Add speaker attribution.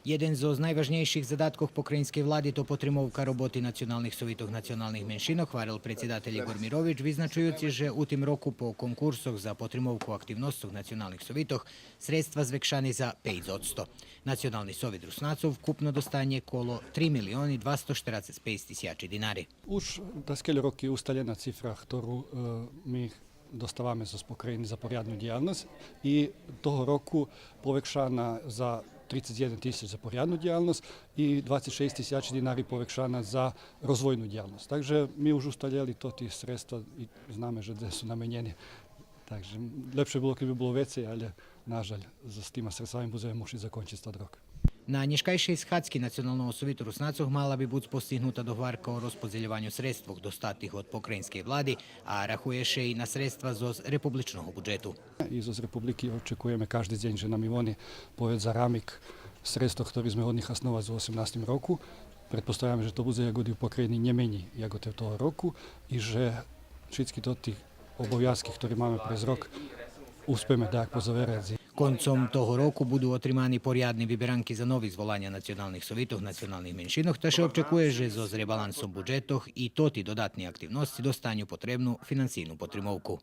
Speaker 1: Jeden zo najvažnejších zadatkov pokrajinskej vlády to potremovka roboty nacionalnih sovitoh nacionalnih menšinov, hvaril predsjedatelj Igor Mirović, vyznačujući, že u tim roku po konkursoch za potremovku aktivnostov nacionalnih sovitoh sredstva zvekšani za 5%. Nacionalni sovit Rusnacov kupno dostanje kolo 3 milióny 245 tisíc dinari.
Speaker 2: Už daskeľ roky ustaljena cifra, ktorú my dostávame zo pokrajiny za poriadnu diálnosť i toho roku povekšana za 31 tisíc za poriadnu diálnosť i 26 tisíc dinari povekšana za rozvojnú diálnosť. Takže my už ustaljeli to tých sredstva i známe, že kde sú namenjeni. Takže lepšie bolo, keby bolo vecej, ale nažaľ, s týma sredstvami budeme musieť zakončiť stad rok.
Speaker 1: Na nješkajšej schadzki nacionalnog sovitu Rusnacov mala bi biti postignuta dogovarka o rozpodjeljivanju sredstvog dostatih od pokrajinske vladi, a rahuješe i na sredstva z republičnog budžetu.
Speaker 2: I z republiky očekujeme každý deň, že nam i oni poved za ramik sredstva, ktorý sme od nich osnovali v 18. roku. Pretpostavljamo, že to bude jagodi u pokrajini nje menji jagote toho roku i že všetky to tých obovjazki, ktoré máme prez rok, uspeme da pozaverati.
Speaker 1: Koncom toho roku budú otrimani poriadni vyberanky za novi zvolanja nacionalnih sovitoh nacionalnih menšinoh, ta še očekuje, že zo rebalansom budžetoh i toti dodatni aktivnosti dostanju potrebnu financijnu potrimovku.